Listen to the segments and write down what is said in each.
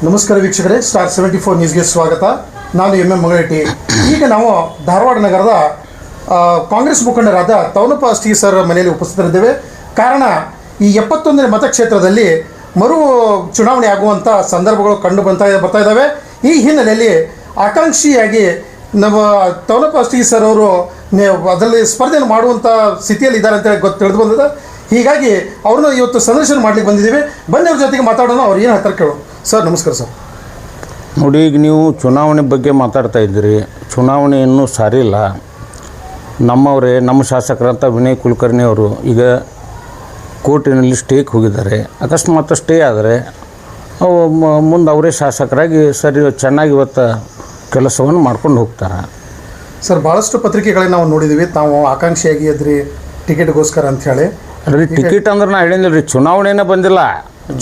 ನಮಸ್ಕಾರ ವೀಕ್ಷಕರೇ, ಸ್ಟಾರ್ 74 ನ್ಯೂಸ್ಗೆ ಸ್ವಾಗತ. ನಾನು ಎಂ ಮಂಗಳೇಟಿ. ಈಗ ನಾವು ಧಾರವಾಡ ನಗರದ ಕಾಂಗ್ರೆಸ್ ಮುಖಂಡರಾದ ತವನಪ್ಪ ಅಸ್ಟಿ ಸರ್ ಮನೆಯಲ್ಲಿ ಉಪಸ್ಥಿತರಿದ್ದೇವೆ. ಕಾರಣ, ಈ 71ನೇ ಮತಕ್ಷೇತ್ರದಲ್ಲಿ ಮರು ಚುನಾವಣೆ ಆಗುವಂಥ ಸಂದರ್ಭಗಳು ಕಂಡು ಬರ್ತಾ ಇದ್ದಾವೆ. ಈ ಹಿನ್ನೆಲೆಯಲ್ಲಿ ಆಕಾಂಕ್ಷಿಯಾಗಿ ನಮ್ಮ ತವನಪ್ಪ ಅಸ್ಟಿ ಸರ್ ಅವರು ಅದರಲ್ಲಿ ಸ್ಪರ್ಧೆಯನ್ನು ಮಾಡುವಂಥ ಸ್ಥಿತಿಯಲ್ಲಿ ಇದ್ದಾರೆ ಅಂತ ತಿಳಿದು ಬಂದಿದೆ. ಹೀಗಾಗಿ ಅವ್ರನ್ನ ಇವತ್ತು ಸಂದರ್ಶನ ಮಾಡ್ಲಿಕ್ಕೆ ಬಂದಿದ್ದೀವಿ. ಬನ್ನಿ ಅವ್ರ ಜೊತೆಗೆ ಮಾತಾಡೋಣ. ಅವ್ರು ಏನು ಹೇಳ್ತಾರೆ ಕೇಳೋಣ. ಸರ್ ನಮಸ್ಕಾರ. ಸರ್ ನೋಡಿ, ಈಗ ನೀವು ಚುನಾವಣೆ ಬಗ್ಗೆ ಮಾತಾಡ್ತಾ ಇದ್ದೀರಿ. ಚುನಾವಣೆ ಇನ್ನೂ ಸಾರಿ ಇಲ್ಲ. ನಮ್ಮ ಶಾಸಕರಂತ ವಿನಯ್ ಕುಲಕರ್ಣಿ ಅವರು ಈಗ ಕೋರ್ಟಿನಲ್ಲಿ ಸ್ಟೇಗೆ ಹೋಗಿದ್ದಾರೆ. ಅಕಸ್ಮಾತ್ ಸ್ಟೇ ಆದರೆ ಮುಂದೆ ಅವರೇ ಶಾಸಕರಾಗಿ ಸರಿ ಚೆನ್ನಾಗಿ ಇವತ್ತು ಕೆಲಸವನ್ನು ಮಾಡ್ಕೊಂಡು ಹೋಗ್ತಾರೆ. ಸರ್, ಭಾಳಷ್ಟು ಪತ್ರಿಕೆಗಳಿಗೆ ನಾವು ನೋಡಿದ್ದೀವಿ, ತಾವು ಆಕಾಂಕ್ಷಿಯಾಗಿ ಇದ್ರಿ ಟಿಕೆಟ್ಗೋಸ್ಕರ ಅಂಥೇಳಿ. ಅಲ್ರಿ, ಟಿಕೆಟ್ ಅಂದ್ರೆ ನಾ ಹೇಳಿಲ್ಲ ರೀ, ಚುನಾವಣೆನೇ ಬಂದಿಲ್ಲ.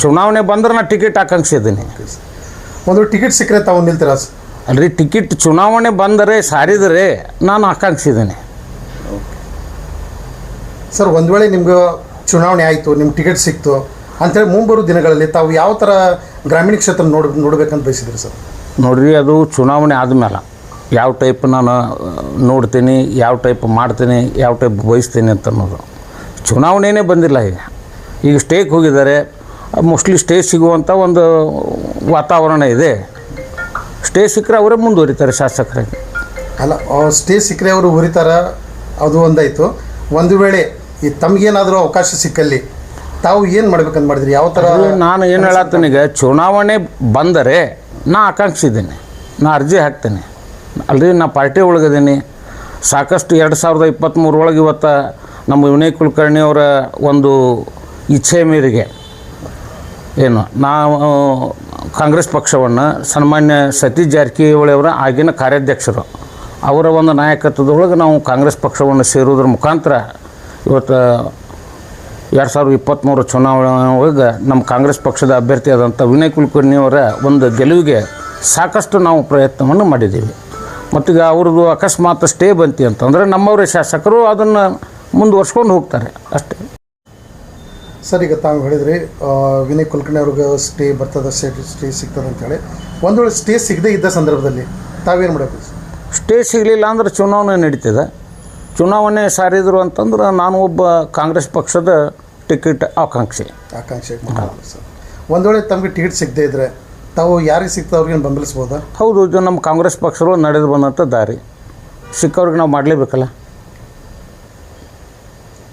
ಚುನಾವಣೆ ಬಂದ್ರೆ ನಾ ಟಿಕೆಟ್ ಆಕಾಂಕ್ಷಿ ಇದ್ದೀನಿ. ಒಂದು ಟಿಕೆಟ್ ಸಿಕ್ಕರೆ ತಾವು ನಿಲ್ತೀರಾ? ಅಲ್ರಿ, ಟಿಕೆಟ್ ಚುನಾವಣೆ ಬಂದರೆ ಸಾರಿದರೆ ನಾನು ಆಕಾಂಕ್ಷಿ ಇದ್ದೀನಿ. ಸರ್, ಒಂದು ವೇಳೆ ನಿಮ್ಗೆ ಚುನಾವಣೆ ಆಯಿತು, ನಿಮ್ಮ ಟಿಕೆಟ್ ಸಿಕ್ತು ಅಂಥೇಳಿ ಮುಂಬರುವ ದಿನಗಳಲ್ಲಿ ತಾವು ಯಾವ ಥರ ಗ್ರಾಮೀಣ ಕ್ಷೇತ್ರ ನೋಡಬೇಕಂತ ಬಯಸಿದ್ರಿ ಸರ್? ನೋಡಿರಿ, ಅದು ಚುನಾವಣೆ ಆದಮೇಲೆ ಯಾವ ಟೈಪ್ ನಾನು ನೋಡ್ತೀನಿ, ಯಾವ ಟೈಪ್ ಮಾಡ್ತೀನಿ, ಯಾವ ಟೈಪ್ ಬಯಸ್ತೀನಿ ಅಂತ ಅನ್ನೋದು. ಚುನಾವಣೆನೇ ಬಂದಿಲ್ಲ. ಈಗ ಸ್ಟೇಗೆ ಹೋಗಿದ್ದಾರೆ. ಮೋಸ್ಟ್ಲಿ ಸ್ಟೇ ಸಿಗುವಂಥ ಒಂದು ವಾತಾವರಣ ಇದೆ. ಸ್ಟೇ ಸಿಕ್ಕರೆ ಅವರೇ ಮುಂದುವರಿತಾರೆ ಶಾಸಕರಾಗಿ. ಅಲ್ಲ, ಸ್ಟೇ ಸಿಕ್ಕರೆ ಅವರು ಹುರಿತಾರೆ, ಅದು ಒಂದಾಯಿತು. ಒಂದು ವೇಳೆ ಈ ತಮಗೇನಾದರೂ ಅವಕಾಶ ಸಿಕ್ಕಲ್ಲಿ ತಾವು ಏನು ಮಾಡ್ಬೇಕಂತ ಮಾಡಿದ್ರಿ? ಯಾವ ಥರ? ನಾನು ಏನು ಹೇಳತ್ತೀನಿ, ಈಗ ಚುನಾವಣೆ ಬಂದರೆ ನಾ ಆಕಾಂಕ್ಷಿ ಇದ್ದೀನಿ, ನಾ ಅರ್ಜಿ ಹಾಕ್ತೇನೆ. ಅಲ್ರಿ, ನಾ ಪಾರ್ಟಿ ಒಳಗಿದ್ದೀನಿ. ಸಾಕಷ್ಟು 2023 ಒಳಗೆ ಇವತ್ತು ನಮ್ಮ ವಿನಯ್ ಕುಲಕರ್ಣಿ ಅವರ ಒಂದು ಇಚ್ಛೆ ಮೇರೆಗೆ ಏನು ನಾವು ಕಾಂಗ್ರೆಸ್ ಪಕ್ಷವನ್ನು ಸನ್ಮಾನ್ಯ ಸತೀಶ್ ಜಾರಕಿಹೊಳಿ ಅವರ ಆಗಿನ ಕಾರ್ಯಾಧ್ಯಕ್ಷರು ಅವರ ಒಂದು ನಾಯಕತ್ವದೊಳಗೆ ನಾವು ಕಾಂಗ್ರೆಸ್ ಪಕ್ಷವನ್ನು ಸೇರುವುದರ ಮುಖಾಂತರ ಇವತ್ತು 2023 ಚುನಾವಣೆ ಒಳಗೆ ನಮ್ಮ ಕಾಂಗ್ರೆಸ್ ಪಕ್ಷದ ಅಭ್ಯರ್ಥಿಯಾದಂಥ ವಿನಯ್ ಕುಲಕರ್ಣಿ ಅವರ ಒಂದು ಗೆಲುವಿಗೆ ಸಾಕಷ್ಟು ನಾವು ಪ್ರಯತ್ನವನ್ನು ಮಾಡಿದ್ದೀವಿ. ಮತ್ತೀಗ ಅವ್ರದ್ದು ಅಕಸ್ಮಾತ್ ಸ್ಟೇ ಬಂತಿ ಅಂತಂದರೆ ನಮ್ಮವರೇ ಶಾಸಕರು ಅದನ್ನು ಮುಂದುವರ್ಸ್ಕೊಂಡು ಹೋಗ್ತಾರೆ ಅಷ್ಟೇ. ಸರ್, ಈಗ ತಾವು ಹೇಳಿದ್ರಿ ವಿನಯ್ ಕುಲಕರ್ಣಿ ಅವ್ರಿಗೆ ಸ್ಟೇ ಬರ್ತದೆ, ಸ್ಟೇ ಸಿಗ್ತದೆ ಅಂತೇಳಿ. ಒಂದು ವೇಳೆ ಸ್ಟೇ ಸಿಗದೇ ಇದ್ದ ಸಂದರ್ಭದಲ್ಲಿ ತಾವೇನು ಮಾಡಬೇಕು? ಸ್ಟೇ ಸಿಗಲಿಲ್ಲ ಅಂದ್ರೆ ಚುನಾವಣೆ ನಡೀತದೆ. ಚುನಾವಣೆ ಸಾರಿದ್ರು ಅಂತಂದ್ರೆ ನಾನು ಒಬ್ಬ ಕಾಂಗ್ರೆಸ್ ಪಕ್ಷದ ಟಿಕೆಟ್ ಆಕಾಂಕ್ಷಿ. ಸರ್, ಒಂದು ವೇಳೆ ತಮಗೆ ಟಿಕೆಟ್ ಸಿಗದೇ ಇದ್ದರೆ ತಾವು ಯಾರಿಗೆ ಸಿಗ್ತದೆ ಅವ್ರಿಗೆ ಬೆಂಬಲಿಸ್ಬೋದಾ? ಹೌದು, ಇದು ನಮ್ಮ ಕಾಂಗ್ರೆಸ್ ಪಕ್ಷಗಳು ನಡೆದು ಬಂದಂಥ ದಾರಿ. ಸಿಕ್ಕವ್ರಿಗೆ ನಾವು ಮಾಡಲೇಬೇಕಲ್ಲ.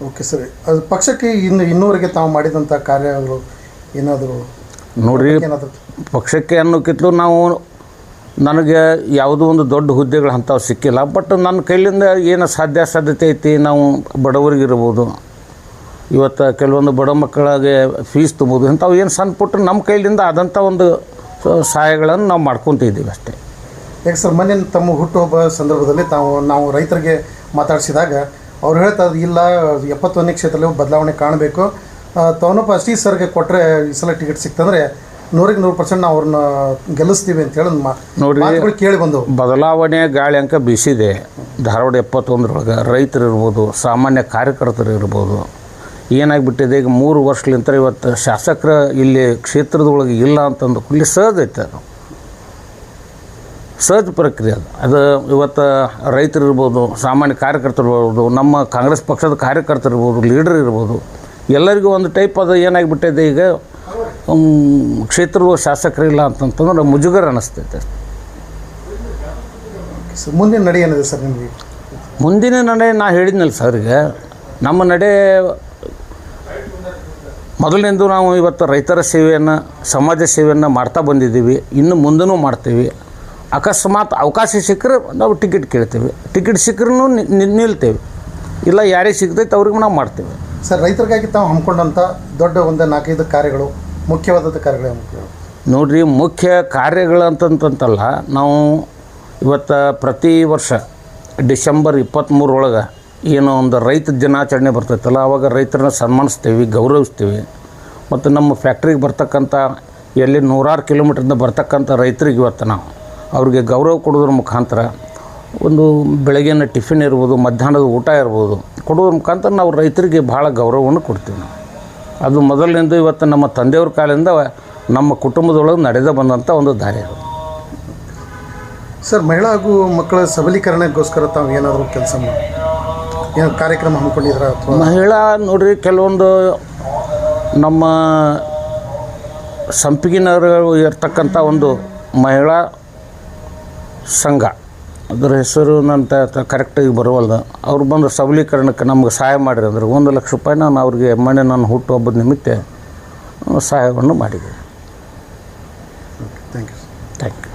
ಓಕೆ ಸರಿ. ಅದು ಪಕ್ಷಕ್ಕೆ ಇನ್ನೂವರೆಗೆ ತಾವು ಮಾಡಿದಂಥ ಕಾರ್ಯಗಳು ಏನಾದರೂ ನೋಡಿರಿ, ಪಕ್ಷಕ್ಕೆ ಅನ್ನೋಕ್ಕಿಂತಲೂ ನನಗೆ ಯಾವುದೋ ಒಂದು ದೊಡ್ಡ ಹುದ್ದೆಗಳು ಅಂಥವು ಸಿಕ್ಕಿಲ್ಲ. ಬಟ್ ನನ್ನ ಕೈಲಿಂದ ಏನು ಸಾಧ್ಯತೆ ಐತಿ, ನಾವು ಬಡವರಿಗಿರ್ಬೋದು, ಇವತ್ತು ಕೆಲವೊಂದು ಬಡ ಮಕ್ಕಳಿಗೆ ಫೀಸ್ ತುಂಬೋದು, ಇಂಥವು ಏನು ಸಣ್ಣ ಪುಟ್ಟ ನಮ್ಮ ಕೈಲಿಂದ ಆದಂಥ ಒಂದು ಸಹಾಯಗಳನ್ನು ನಾವು ಮಾಡ್ಕೊತಿದ್ದೀವಿ ಅಷ್ಟೇ. ಯಾಕೆ ಸರ್, ಮೊನ್ನೆ ತಮ್ಮ ಹುಟ್ಟುಹಬ್ಬ ಸಂದರ್ಭದಲ್ಲಿ ನಾವು ರೈತರಿಗೆ ಮಾತಾಡಿಸಿದಾಗ ಅವ್ರು ಹೇಳ್ತಾರೆ, ಇಲ್ಲ 71ನೇ ಕ್ಷೇತ್ರದಲ್ಲಿ ಬದಲಾವಣೆ ಕಾಣಬೇಕು, ತವನಪ್ಪ ಅಸ್ಟಿ ಸರ್ಗೆ ಕೊಟ್ಟರೆ ಈ ಸಲ ಟಿಕೆಟ್ ಸಿಕ್ತಂದರೆ 100% ನಾವು ಅವ್ರನ್ನ ಗೆಲ್ಲಿಸ್ತೀವಿ ಅಂತ ಹೇಳಿ ನೋಡಿ ಕೇಳಿ ಬಂದವು. ಬದಲಾವಣೆ ಗಾಳಿ ಅಂಕ ಬೀಸಿದೆ ಧಾರವಾಡ 71ರೊಳಗೆ. ರೈತರು ಇರ್ಬೋದು, ಸಾಮಾನ್ಯ ಕಾರ್ಯಕರ್ತರು ಇರ್ಬೋದು. ಏನಾಗಿಬಿಟ್ಟಿದೆ, ಈಗ 3 ವರ್ಷಲಿಂತ ಇವತ್ತು ಶಾಸಕರ ಇಲ್ಲಿ ಕ್ಷೇತ್ರದೊಳಗೆ ಇಲ್ಲ ಅಂತಂದು ಇಲ್ಲಿ ಸಹಜ ಐತೆ. ಅದು ಸಹಜ ಪ್ರಕ್ರಿಯೆ. ಅದು ಇವತ್ತು ರೈತರು ಇರ್ಬೋದು, ಸಾಮಾನ್ಯ ಕಾರ್ಯಕರ್ತರು ಇರ್ಬೋದು, ನಮ್ಮ ಕಾಂಗ್ರೆಸ್ ಪಕ್ಷದ ಕಾರ್ಯಕರ್ತರು ಇರ್ಬೋದು, ಲೀಡರ್ ಇರ್ಬೋದು, ಎಲ್ಲರಿಗೂ ಒಂದು ಟೈಪ್ ಅದು ಏನಾಗಿಬಿಟ್ಟಿದೆ, ಈಗ ಕ್ಷೇತ್ರದ ಶಾಸಕರಿಲ್ಲ ಅಂತಂತಂದ್ರೆ ಮುಜುಗರ ಅನ್ನಿಸ್ತೈತೆ. ಮುಂದಿನ ನಡೆ ಏನಿದೆ ಸರ್ ನಿಮಗೆ? ಮುಂದಿನ ನಡೆ ನಾ ಹೇಳಿದ್ನಲ್ಲ ಸರ್, ಈಗ ನಮ್ಮ ನಡೆ ಮೊದಲಿನಿಂದ ನಾವು ಇವತ್ತು ರೈತರ ಸೇವೆಯನ್ನು, ಸಮಾಜ ಸೇವೆಯನ್ನು ಮಾಡ್ತಾ ಬಂದಿದ್ದೀವಿ. ಇನ್ನು ಮುಂದೂ ಮಾಡ್ತೀವಿ. ಅಕಸ್ಮಾತ್ ಅವಕಾಶ ಸಿಕ್ಕರೆ ನಾವು ಟಿಕೆಟ್ ಕೇಳ್ತೇವೆ, ಟಿಕೆಟ್ ಸಿಕ್ಕರೂ ನಿಲ್ತೇವೆ. ಇಲ್ಲ ಯಾರಿಗೆ ಸಿಗ್ತೈತೆ ಅವ್ರಿಗೆ ನಾವು ಮಾಡ್ತೇವೆ. ಸರ್, ರೈತರಿಗಾಗಿ ತಾವು ಹಮ್ಮಿಕೊಂಡಂಥ ದೊಡ್ಡ ಒಂದು 4-5 ಕಾರ್ಯಗಳು, ಮುಖ್ಯವಾದ ಕಾರ್ಯಗಳು ನೋಡಿರಿ. ಮುಖ್ಯ ಕಾರ್ಯಗಳು ಅಂತಂತಲ್ಲ, ನಾವು ಇವತ್ತು ಪ್ರತಿ ವರ್ಷ ಡಿಸೆಂಬರ್ 23 ಒಳಗೆ ಏನೋ ಒಂದು ರೈತ ದಿನಾಚರಣೆ ಬರ್ತೈತಲ್ಲ, ಆವಾಗ ರೈತರನ್ನ ಸನ್ಮಾನಿಸ್ತೀವಿ, ಗೌರವಿಸ್ತೀವಿ. ಮತ್ತು ನಮ್ಮ ಫ್ಯಾಕ್ಟ್ರಿಗೆ ಬರ್ತಕ್ಕಂಥ ಎಲ್ಲಿ 100 ಕಿಲೋಮೀಟ್ರಿಂದ ಬರ್ತಕ್ಕಂಥ ರೈತರಿಗೆ ಇವತ್ತು ನಾವು ಅವ್ರಿಗೆ ಗೌರವ ಕೊಡೋದ್ರ ಮುಖಾಂತರ ಒಂದು ಬೆಳಗ್ಗಿನ ಟಿಫಿನ್ ಇರ್ಬೋದು, ಮಧ್ಯಾಹ್ನದ ಊಟ ಇರ್ಬೋದು ಕೊಡೋದ್ರ ಮುಖಾಂತರ ನಾವು ರೈತರಿಗೆ ಭಾಳ ಗೌರವವನ್ನು ಕೊಡ್ತೀವಿ ನಾವು. ಅದು ಮೊದಲಿನಿಂದ ಇವತ್ತು ನಮ್ಮ ತಂದೆಯವ್ರ ಕಾಲದಿಂದ ನಮ್ಮ ಕುಟುಂಬದೊಳಗೆ ನಡೆದ ಬಂದಂಥ ಒಂದು ದಾರಿ ಅದು. ಸರ್, ಮಹಿಳಾ ಹಾಗೂ ಮಕ್ಕಳ ಸಬಲೀಕರಣಕ್ಕೋಸ್ಕರ ತಾವು ಏನಾದರೂ ಕೆಲಸ ಮಾಡಿ ಏನು ಕಾರ್ಯಕ್ರಮ ಹಮ್ಮಿಕೊಂಡಿದ್ರ ಅಥವಾ ಮಹಿಳಾ ನೋಡ್ರಿ, ಕೆಲವೊಂದು ನಮ್ಮ ಸಂಪಿಗಿನವರು ಇರ್ತಕ್ಕಂಥ ಒಂದು ಮಹಿಳಾ ಸಂಘ, ಅದರ ಹೆಸರು ನನ್ನ ಕರೆಕ್ಟಾಗಿ ಬರುವಲ್ದು, ಅವ್ರು ಬಂದು ಸಬಲೀಕರಣಕ್ಕೆ ನಮ್ಗೆ ಸಹಾಯ ಮಾಡಿರಿ ಅಂದ್ರೆ 1 ಲಕ್ಷ ರೂಪಾಯಿ ನಾನು ಅವ್ರಿಗೆ ಮೊನ್ನೆ ನನ್ನ ಹುಟ್ಟುಹಬ್ಬದ ನಿಮಿತ್ತ ಸಹಾಯವನ್ನು ಮಾಡಿದೆ. Thank you. Thank you.